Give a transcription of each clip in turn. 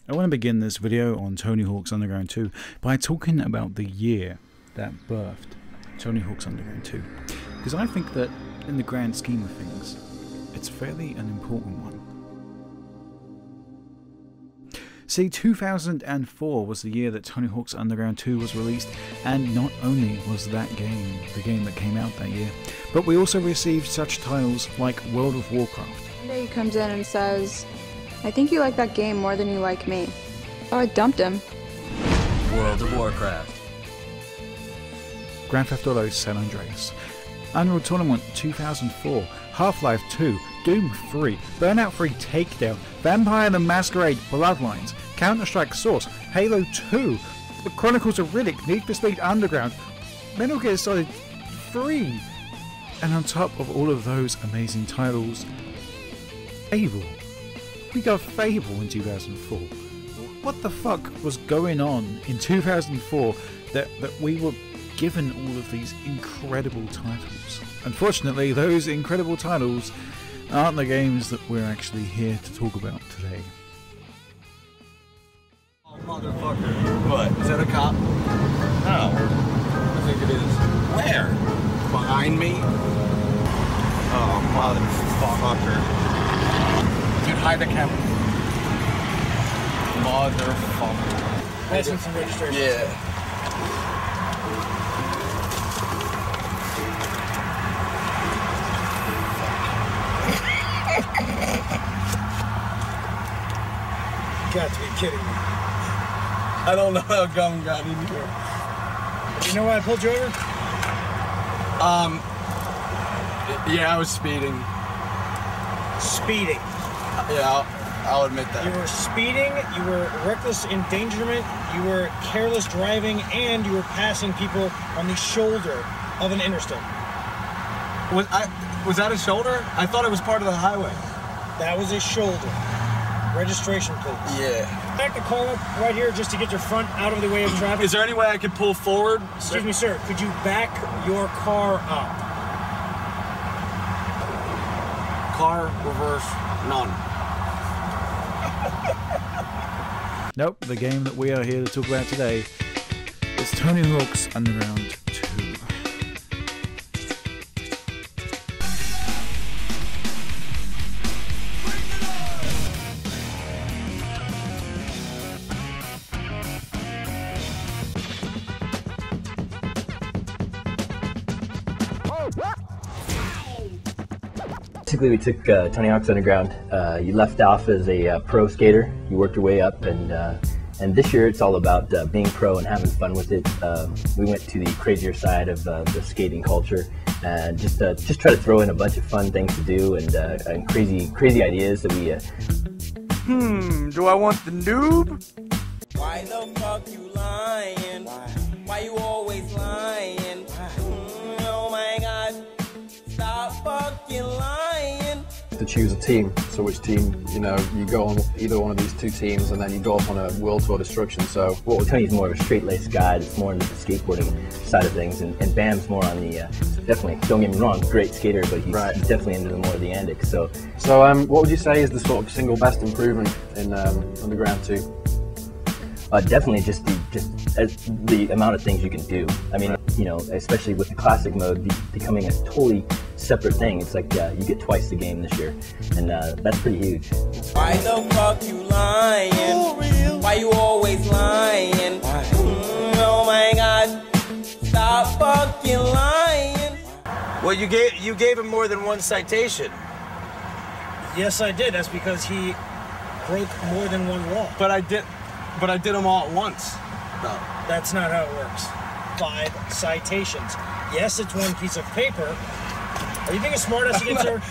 I want to begin this video on Tony Hawk's Underground 2 by talking about the year that birthed Tony Hawk's Underground 2, because I think that in the grand scheme of things, it's fairly an important one. See, 2004 was the year that Tony Hawk's Underground 2 was released, and not only was that game the game that came out that year, but we also received such titles like World of Warcraft. One day he comes in and says, "I think you like that game more than you like me." Oh, I dumped him. World of Warcraft. Grand Theft Auto San Andreas, Unreal Tournament 2004, Half-Life 2, Doom 3, Burnout 3 Takedown, Vampire the Masquerade Bloodlines, Counter-Strike Source, Halo 2, The Chronicles of Riddick, Need for Speed Underground, Metal Gear Solid 3, and on top of all of those amazing titles, Fable. We got Fable in 2004. What the fuck was going on in 2004 that we were given all of these incredible titles? Unfortunately, those incredible titles aren't the games that we're actually here to talk about today. Oh, motherfucker. What? Is that a cop? No. I think it is. Where? Behind me? Oh, motherfucker. Dude, hide the camera. Motherfucker. License and registration. Yeah. Got to be kidding me. I don't know how gum got in here. You know why I pulled you over? Yeah, I was speeding. Speeding. Yeah, I'll admit that. You were speeding, you were reckless endangerment, you were careless driving, and you were passing people on the shoulder of an interstate. Was that a shoulder? I thought it was part of the highway. That was a shoulder. Registration, please. Yeah. Back the car up right here just to get your front out of the way of traffic. Is there any way I could pull forward? Excuse me, sir. Could you back your car up? Car, reverse, none. Nope, the game that we are here to talk about today is Tony Hawk's Underground 2. Basically, we took Tony Hawk's Underground. You left off as a pro skater. You worked your way up, and this year it's all about being pro and having fun with it. We went to the crazier side of the skating culture, and just try to throw in a bunch of fun things to do and crazy ideas that we. Do I want the noob? Why the fuck you lying? Why you always lying? Oh my god, stop fucking lying. To choose a team, so which team, you know, you go on either one of these two teams and then you go off on a world tour destruction. So Well, Tony's more of a straight-laced guy that's more into the skateboarding side of things, and Bam's more on the, definitely, don't get me wrong, great skater, but he's definitely into the more of the antics. So what would you say is the sort of single best improvement in Underground 2? Definitely just the amount of things you can do. I mean, you know, especially with the classic mode becoming a totally separate thing. It's like you get twice the game this year, and that's pretty huge. Why the fuck you lying? Why you always lying? Oh my god, stop fucking lying. Well, you gave him more than one citation. Yes, I did. That's because he broke more than one law. But I did them all at once. No. That's not how it works. 5 citations. Yes, it's one piece of paper. Are you being a smartass again, sir?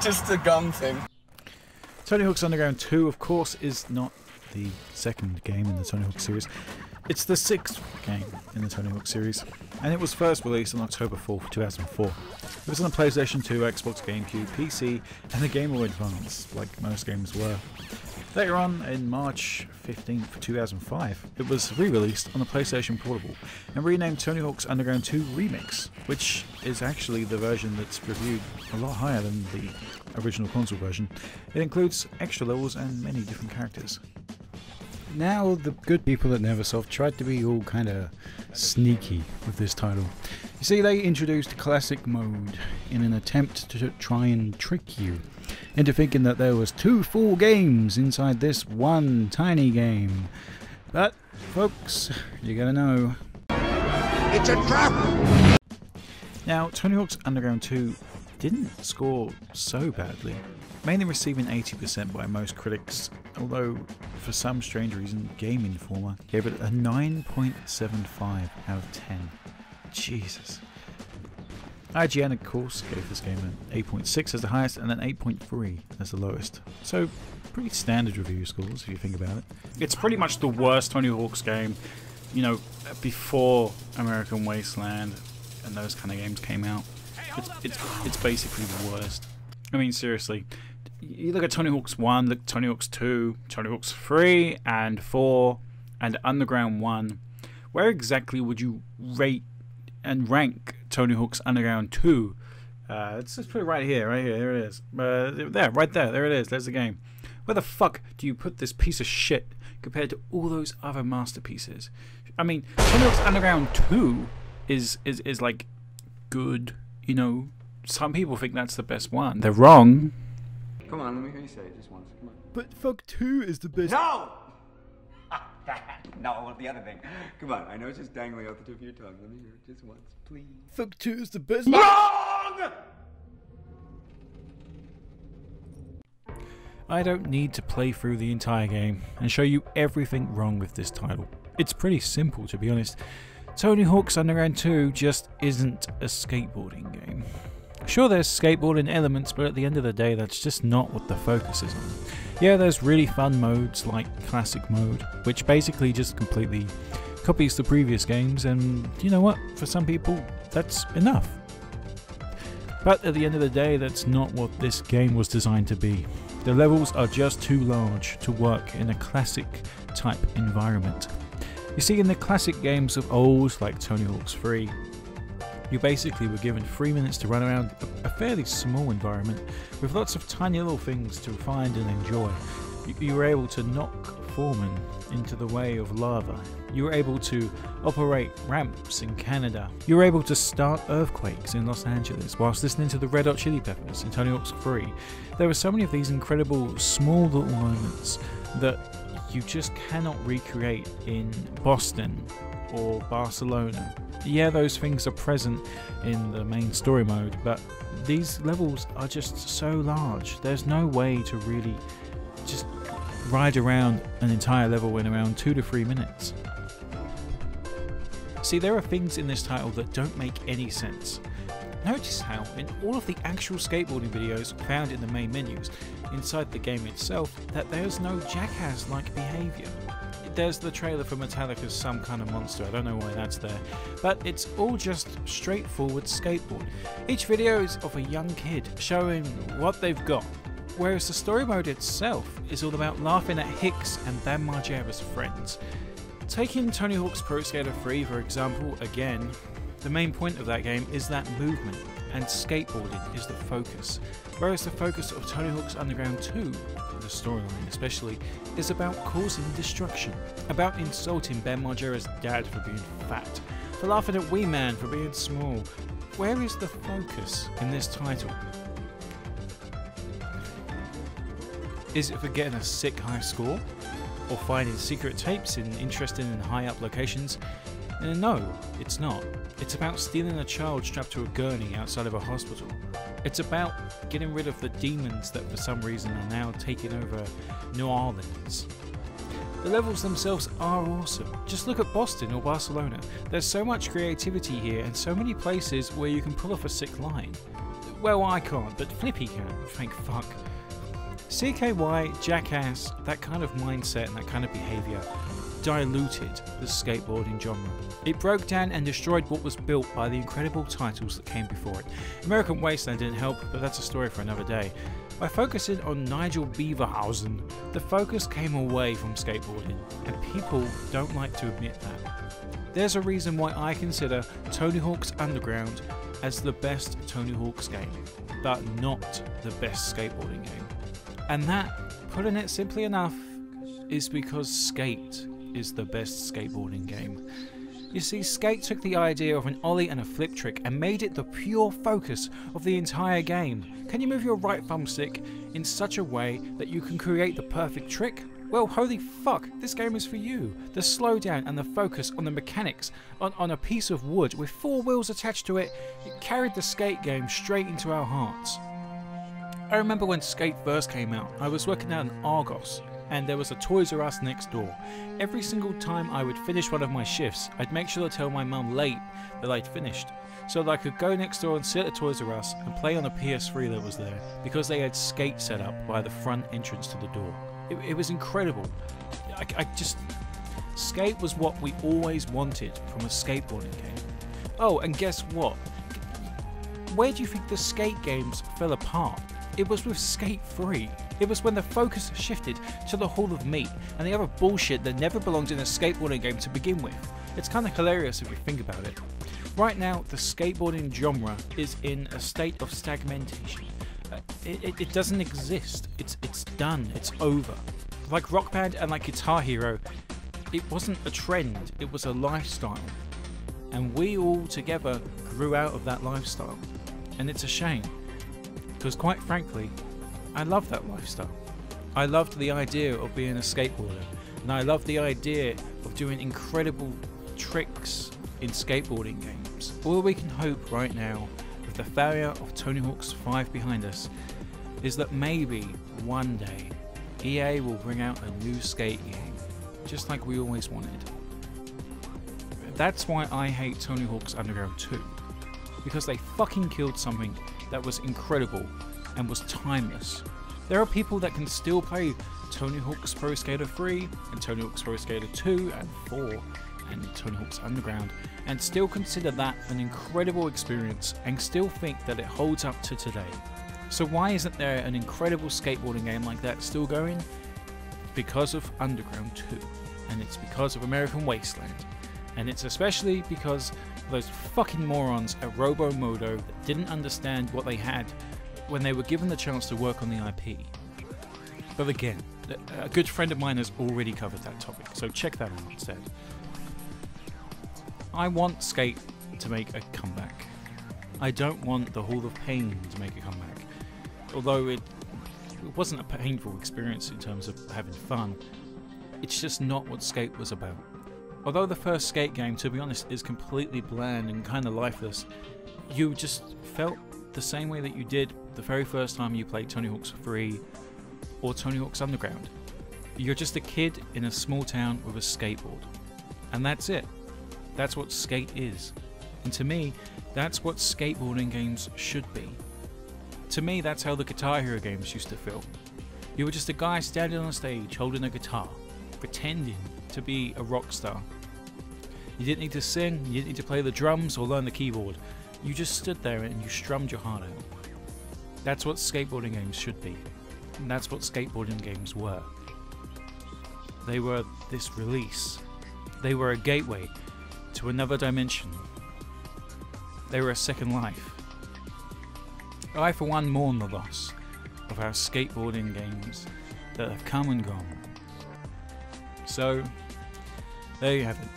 Just the gum thing. Tony Hawk's Underground 2, of course, is not the second game in the Tony Hawk series. It's the 6th game in the Tony Hawk series, and it was first released on October 4th, 2004. It was on the PlayStation 2, Xbox, GameCube, PC, and the Game Boy Advance, like most games were. Later on, in March 15th, 2005, it was re-released on the PlayStation Portable and renamed Tony Hawk's Underground 2 Remix, which is actually the version that's reviewed a lot higher than the original console version. It includes extra levels and many different characters. Now, the good people at Neversoft tried to be all kind of sneaky with this title. You see, they introduced classic mode in an attempt to try and trick you into thinking that there was 2 full games inside this one tiny game. But, folks, you gotta know, it's a trap! Now, Tony Hawk's Underground 2 didn't score so badly, mainly receiving 80% by most critics, although for some strange reason Game Informer gave it a 9.75 out of 10. Jesus. IGN, of course, gave this game an 8.6 as the highest and an 8.3 as the lowest. So, pretty standard review scores if you think about it. It's pretty much the worst Tony Hawk's game, you know, before American Wasteland and those kind of games came out. It's basically the worst. I mean, seriously, you look at Tony Hawk's 1, look at Tony Hawk's 2, Tony Hawk's 3 and 4, and Underground 1. Where exactly would you rate and rank Tony Hawk's Underground 2? Let's just put it right here, here it is. There, right there, there it is, there's the game. Where the fuck do you put this piece of shit compared to all those other masterpieces? I mean, Tony Hawk's Underground 2 is like good, you know. Some people think that's the best one. They're wrong. Come on, let me hear you say it just once. Come on. But THUG2 is the best. No! No, the other thing. Come on, I know it's just dangling out the tip of your tongue. Let me hear it just once, please. THUG2 is the best. Wrong! I don't need to play through the entire game and show you everything wrong with this title. It's pretty simple, to be honest. Tony Hawk's Underground 2 just isn't a skateboarding game. Sure, there's skateboarding elements, but at the end of the day, that's just not what the focus is on. Yeah, there's really fun modes like Classic Mode, which basically just completely copies the previous games, and you know what? For some people, that's enough. But at the end of the day, that's not what this game was designed to be. The levels are just too large to work in a classic type environment. You see, in the classic games of old, like Tony Hawk's 3, you basically were given 3 minutes to run around a fairly small environment with lots of tiny little things to find and enjoy. You were able to knock Foreman into the way of lava. You were able to operate ramps in Canada. You were able to start earthquakes in Los Angeles whilst listening to the Red Hot Chili Peppers in Tony Hawk's 3. There were so many of these incredible small little moments that you just cannot recreate in Boston or Barcelona. Yeah, those things are present in the main story mode, but these levels are just so large. There's no way to really just ride around an entire level in around 2 to 3 minutes. See, there are things in this title that don't make any sense. Notice how in all of the actual skateboarding videos found in the main menus inside the game itself that there's no jackass-like behaviour. There's the trailer for Metallica's Some Kind of Monster, I don't know why that's there, but it's all just straightforward skateboard. Each video is of a young kid showing what they've got, whereas the story mode itself is all about laughing at Hicks and Bam Margera's friends. Taking Tony Hawk's Pro Skater 3 for example, again, the main point of that game is that movement, and skateboarding is the focus. Whereas the focus of Tony Hawk's Underground 2, the storyline especially, is about causing destruction, about insulting Ben Margera's dad for being fat, for laughing at Wee Man for being small. Where is the focus in this title? Is it for getting a sick high score? Or finding secret tapes in interesting and high up locations? No, it's not. It's about stealing a child strapped to a gurney outside of a hospital. It's about getting rid of the demons that for some reason are now taking over New Orleans. The levels themselves are awesome. Just look at Boston or Barcelona. There's so much creativity here and so many places where you can pull off a sick line. Well, I can't, but Flippy can, thank fuck. CKY, Jackass, that kind of mindset and that kind of behaviour diluted the skateboarding genre. It broke down and destroyed what was built by the incredible titles that came before it. American Wasteland didn't help, but that's a story for another day. By focusing on Nigel Beaverhausen, the focus came away from skateboarding, and people don't like to admit that. There's a reason why I consider Tony Hawk's Underground as the best Tony Hawk's game, but not the best skateboarding game. And that, putting it simply enough, is because Skate is the best skateboarding game. You see, Skate took the idea of an ollie and a flip trick and made it the pure focus of the entire game. Can you move your right thumbstick in such a way that you can create the perfect trick? Well, holy fuck, this game is for you. The slowdown and the focus on the mechanics on a piece of wood with 4 wheels attached to it, it carried the Skate game straight into our hearts. I remember when Skate first came out, I was working at an Argos, and there was a Toys R Us next door. Every single time I would finish one of my shifts, I'd make sure to tell my mum late that I'd finished, so that I could go next door and sit at Toys R Us and play on a PS3 that was there, because they had Skate set up by the front entrance to the door. It was incredible. Skate was what we always wanted from a skateboarding game. Oh, and guess what? Where do you think the Skate games fell apart? It was with Skate 3. It was when the focus shifted to the Hall of Meat and the other bullshit that never belonged in a skateboarding game to begin with. It's kind of hilarious if you think about it. Right now, the skateboarding genre is in a state of stagnation. It doesn't exist. It's done. It's over. Like Rock Band and like Guitar Hero, it wasn't a trend. It was a lifestyle. And we all together grew out of that lifestyle. And it's a shame. Because quite frankly, I love that lifestyle. I loved the idea of being a skateboarder, and I loved the idea of doing incredible tricks in skateboarding games. All we can hope right now, with the failure of Tony Hawk's 5 behind us, is that maybe one day EA will bring out a new Skate game, just like we always wanted. That's why I hate Tony Hawk's Underground 2, because they fucking killed something that was incredible and was timeless. There are people that can still play Tony Hawk's Pro Skater 3 and Tony Hawk's Pro Skater 2 and 4 and Tony Hawk's Underground and still consider that an incredible experience and still think that it holds up to today. So why isn't there an incredible skateboarding game like that still going? Because of Underground 2, and it's because of American Wasteland, and it's especially because of those fucking morons at Robomodo that didn't understand what they had when they were given the chance to work on the IP. But again, a good friend of mine has already covered that topic, so check that out instead. I want Skate to make a comeback. I don't want the Hall of Pain to make a comeback. Although it wasn't a painful experience in terms of having fun, it's just not what Skate was about. Although the first Skate game, to be honest, is completely bland and kind of lifeless, you just felt the same way that you did the very first time you played Tony Hawk's 3 or Tony Hawk's Underground. You're just a kid in a small town with a skateboard. And that's it. That's what Skate is. And to me, that's what skateboarding games should be. To me, that's how the Guitar Hero games used to feel. You were just a guy standing on a stage holding a guitar, pretending to be a rock star. You didn't need to sing, you didn't need to play the drums or learn the keyboard. You just stood there and you strummed your heart out. That's what skateboarding games should be. And that's what skateboarding games were. They were this release. They were a gateway to another dimension. They were a second life. I, for one, mourn the loss of our skateboarding games that have come and gone. So, there you have it.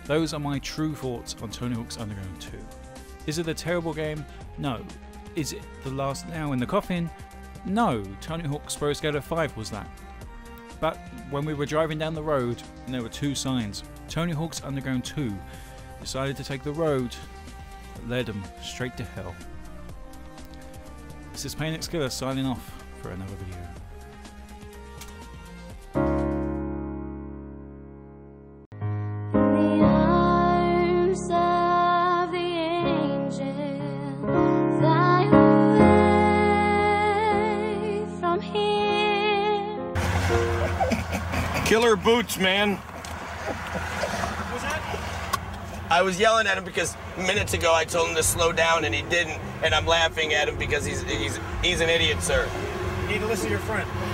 Those are my true thoughts on Tony Hawk's Underground 2. Is it a terrible game? No. Is it the last nail in the coffin? No. Tony Hawk's Pro Skater 5 was that. But when we were driving down the road and there were 2 signs, Tony Hawk's Underground 2 decided to take the road that led him straight to hell. This is Painix Killer signing off for another video. Killer boots, man. I was yelling at him because minutes ago I told him to slow down and he didn't, and I'm laughing at him because he's an idiot, sir. You need to listen to your friend.